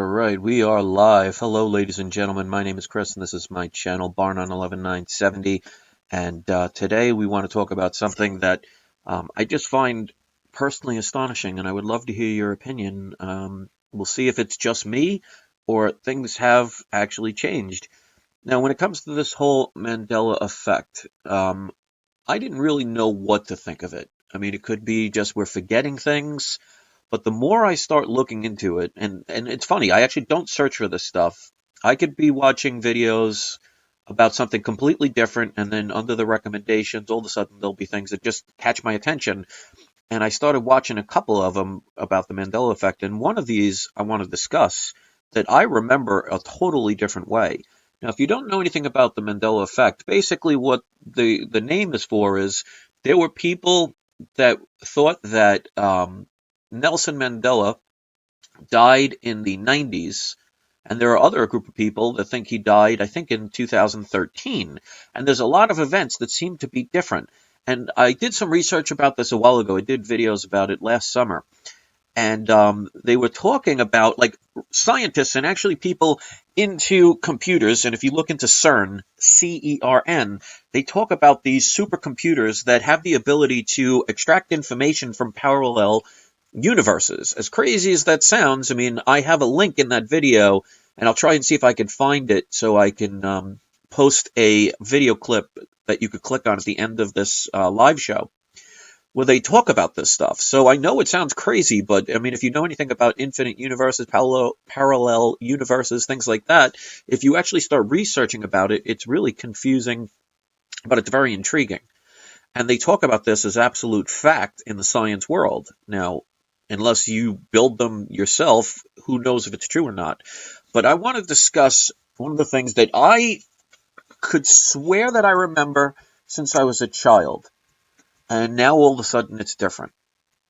Alright, we are live. Hello, ladies and gentlemen. My name is Chris, and this is my channel, Barn on 11970. And today we want to talk about something that I just find personally astonishing, and I would love to hear your opinion. We'll see if it's just me or things have actually changed. Now, when it comes to this whole Mandela effect, I didn't really know what to think of it. I mean, it could be just we're forgetting things. But the more I start looking into it, and it's funny, I actually don't search for this stuff. I could be watching videos about something completely different, and then under the recommendations, all of a sudden there'll be things that just catch my attention. And I started watching a couple of them about the Mandela Effect, and one of these I want to discuss that I remember a totally different way. Now, if you don't know anything about the Mandela Effect, basically what the name is for is there were people that thought that Nelson Mandela died in the 90s, and there are other group of people that think he died, I think, in 2013. And there's a lot of events that seem to be different. And I did some research about this a while ago. I did videos about it last summer. And they were talking about, like, scientists and actually people into computers. And if you look into CERN, CERN, they talk about these supercomputers that have the ability to extract information from parallel universes. As crazy as that sounds, I mean, I have a link in that video, and I'll try and see if I can find it so I can post a video clip that you could click on at the end of this live show where they talk about this stuff. So I know it sounds crazy, but I mean, if you know anything about infinite universes, parallel universes, things like that, if you actually start researching about it, it's really confusing, but it's very intriguing. And they talk about this as absolute fact in the science world. Now, unless you build them yourself, who knows if it's true or not. But I want to discuss one of the things that I could swear that I remember since I was a child. And now all of a sudden it's different.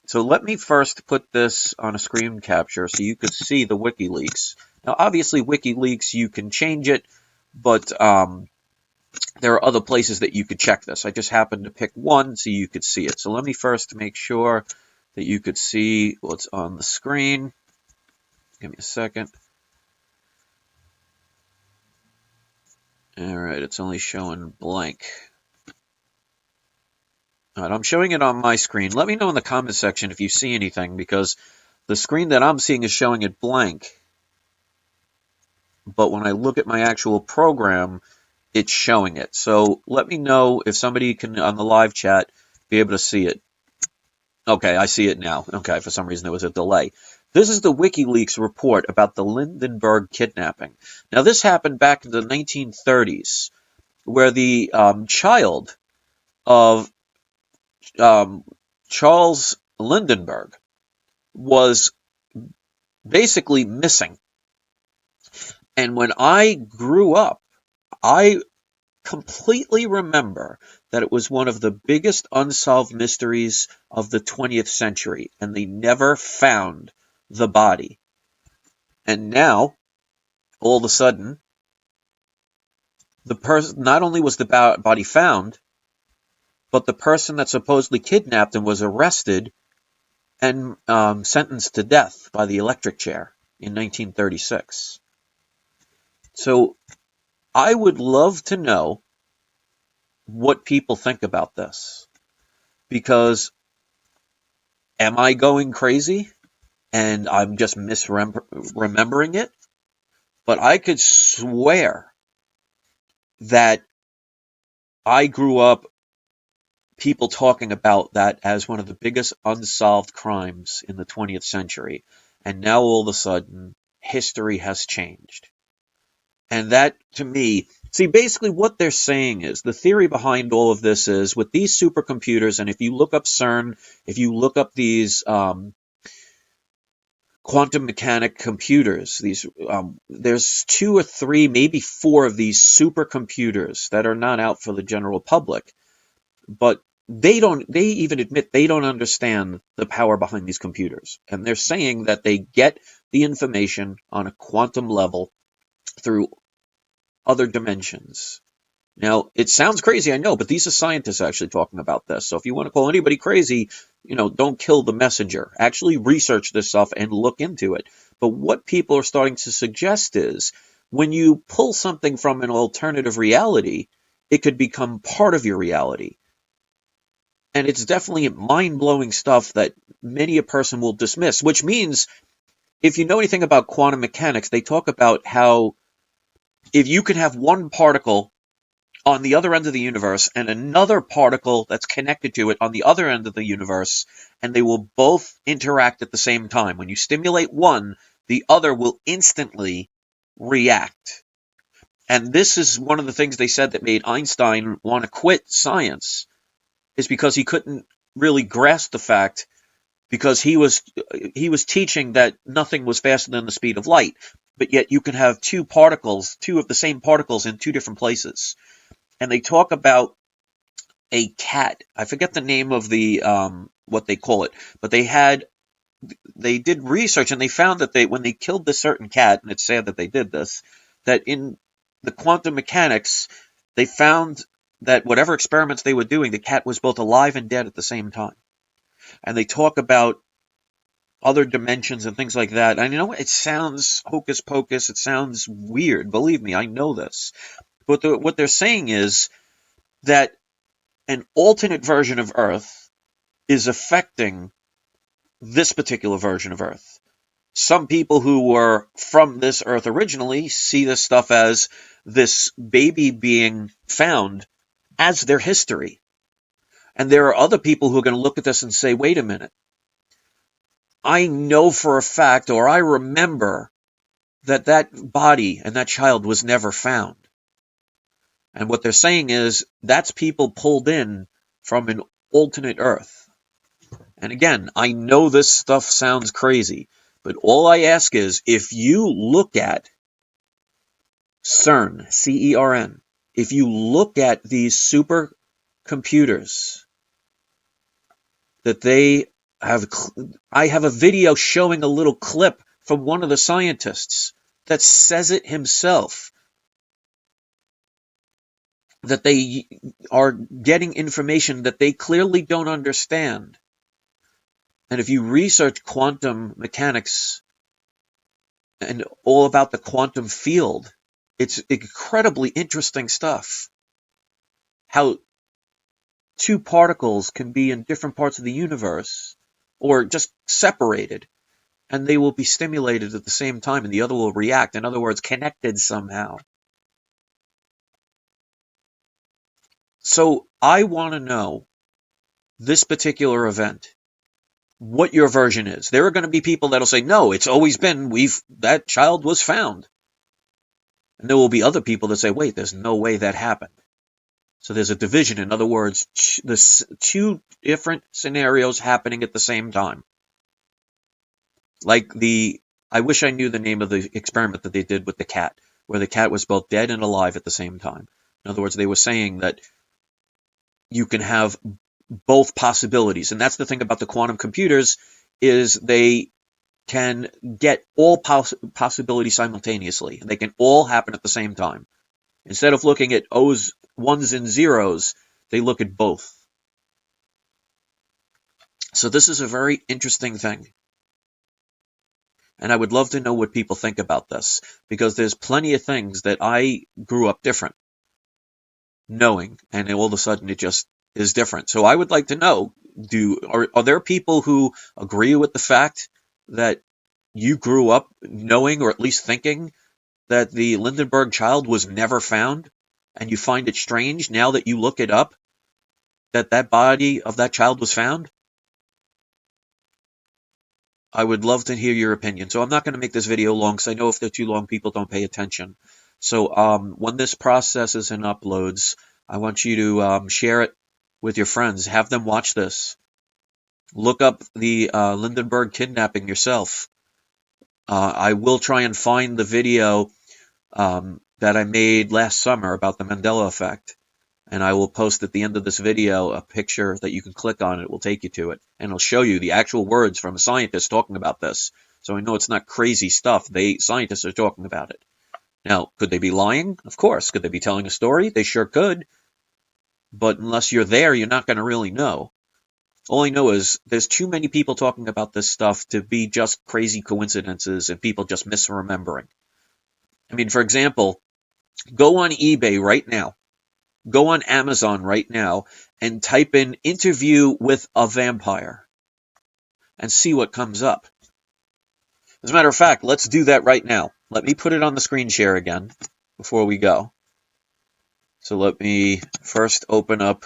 So let me first put this on a screen capture so you could see the WikiLeaks. Now, obviously, WikiLeaks, you can change it, but there are other places that you could check this. I just happened to pick one so you could see it. So let me first make sure that you could see what's on the screen. Give me a second. All right, it's only showing blank. All right, I'm showing it on my screen. Let me know in the comment section if you see anything, because the screen that I'm seeing is showing it blank. But when I look at my actual program, it's showing it. So let me know if somebody can, on the live chat, be able to see it. Okay, I see it now. Okay, for some reason there was a delay. This is the WikiLeaks report about the Lindbergh kidnapping. Now, this happened back in the 1930s, where the child of Charles Lindbergh was basically missing. And when I grew up, I completely remember that it was one of the biggest unsolved mysteries of the 20th century, and they never found the body. And now, all of a sudden, the person, not only was the body found, but the person that supposedly kidnapped him was arrested and sentenced to death by the electric chair in 1936. So I would love to know what people think about this, because am I going crazy and I'm just misremembering it? But I could swear that I grew up people talking about that as one of the biggest unsolved crimes in the 20th century. And now all of a sudden, history has changed. And that, to me, see, basically what they're saying is, the theory behind all of this is, with these supercomputers, and if you look up CERN, if you look up these quantum mechanic computers, these there's 2 or 3, maybe 4 of these supercomputers that are not out for the general public. But they even admit they don't understand the power behind these computers. And they're saying that they get the information on a quantum level through other dimensions. Now, it sounds crazy, I know, but these are scientists actually talking about this. So if you want to call anybody crazy, don't kill the messenger. Actually research this stuff and look into it. But what people are starting to suggest is when you pull something from an alternative reality, it could become part of your reality. And it's definitely mind-blowing stuff that many a person will dismiss, which means if you know anything about quantum mechanics, they talk about how if you can have one particle on the other end of the universe and another particle that's connected to it on the other end of the universe, and they will both interact at the same time. When you stimulate one, the other will instantly react. And this is one of the things they said that made Einstein want to quit science, is because he couldn't really grasp the fact, because he was teaching that nothing was faster than the speed of light, but yet you can have two of the same particles in two different places. And they talk about a cat. I forget the name of the what they call it, but they did research and they found that when they killed this certain cat, and it's sad that they did this, that in the quantum mechanics, they found that whatever experiments they were doing, the cat was both alive and dead at the same time. And they talk about other dimensions and things like that. And you know, it sounds hocus pocus. It sounds weird. Believe me, I know this. But what they're saying is that an alternate version of Earth is affecting this particular version of Earth. Some people who were from this Earth originally see this stuff as this baby being found as their history. And there are other people who are going to look at this and say, wait a minute. I know for a fact, or I remember, that body and that child was never found. And what they're saying is that's people pulled in from an alternate Earth. And again, I know this stuff sounds crazy, but all I ask is if you look at CERN, C-E-R-N, if you look at these supercomputers that they have, I have a video showing a little clip from one of the scientists that says it himself, that they are getting information that they clearly don't understand. And if you research quantum mechanics and all about the quantum field, it's incredibly interesting stuff. How two particles can be in different parts of the universe, or just separated, and they will be stimulated at the same time, and the other will react. In other words, connected somehow. So I want to know this particular event, what your version is. There are going to be people that'll say, no, it's always been, that child was found. And there will be other people that say, wait, there's no way that happened. So there's a division. In other words, there's two different scenarios happening at the same time. Like I wish I knew the name of the experiment that they did with the cat, where the cat was both dead and alive at the same time. In other words, they were saying that you can have both possibilities. And that's the thing about the quantum computers, is they can get all possibilities simultaneously. They can all happen at the same time. Instead of looking at ones and zeros, they look at both. So this is a very interesting thing. And I would love to know what people think about this, because there's plenty of things that I grew up different knowing, and all of a sudden it just is different. So I would like to know, are there people who agree with the fact that you grew up knowing, or at least thinking, that the Lindbergh child was never found, and you find it strange now that you look it up that body of that child was found? I would love to hear your opinion. So I'm not going to make this video long, because I know if they're too long, people don't pay attention. So when this processes and uploads, I want you to share it with your friends. Have them watch this. Look up the Lindbergh kidnapping yourself. I will try and find the video that I made last summer about the Mandela Effect. And I will post at the end of this video a picture that you can click on. It will take you to it. And it'll show you the actual words from a scientist talking about this. So I know it's not crazy stuff. Scientists are talking about it. Now, could they be lying? Of course. Could they be telling a story? They sure could. But unless you're there, you're not going to really know. All I know is there's too many people talking about this stuff to be just crazy coincidences and people just misremembering. I mean, for example, go on eBay right now, go on Amazon right now, and type in interview with a vampire and see what comes up. As a matter of fact, let's do that right now. Let me put it on the screen share again before we go. So let me first open up.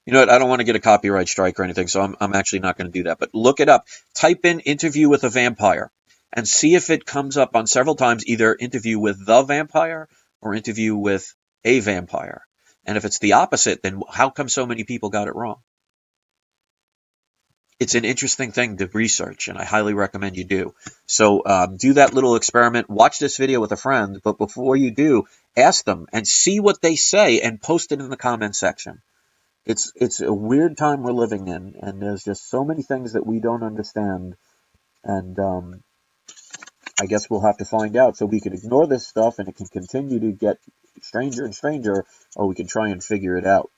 You know what? I don't want to get a copyright strike or anything, so I'm actually not going to do that. But look it up. Type in interview with a vampire and see if it comes up on several times, either interview with the vampire or interview with a vampire. And if it's the opposite, then how come so many people got it wrong? It's an interesting thing to research, and I highly recommend you do. So do that little experiment. Watch this video with a friend, but before you do, ask them and see what they say and post it in the comment section. It's a weird time we're living in, and there's just so many things that we don't understand, and I guess we'll have to find out. So we can ignore this stuff, and it can continue to get stranger and stranger, or we can try and figure it out.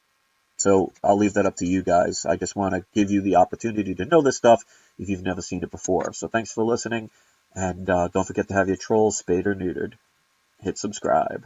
So I'll leave that up to you guys. I just want to give you the opportunity to know this stuff if you've never seen it before. So thanks for listening, and don't forget to have your trolls spayed or neutered. Hit subscribe.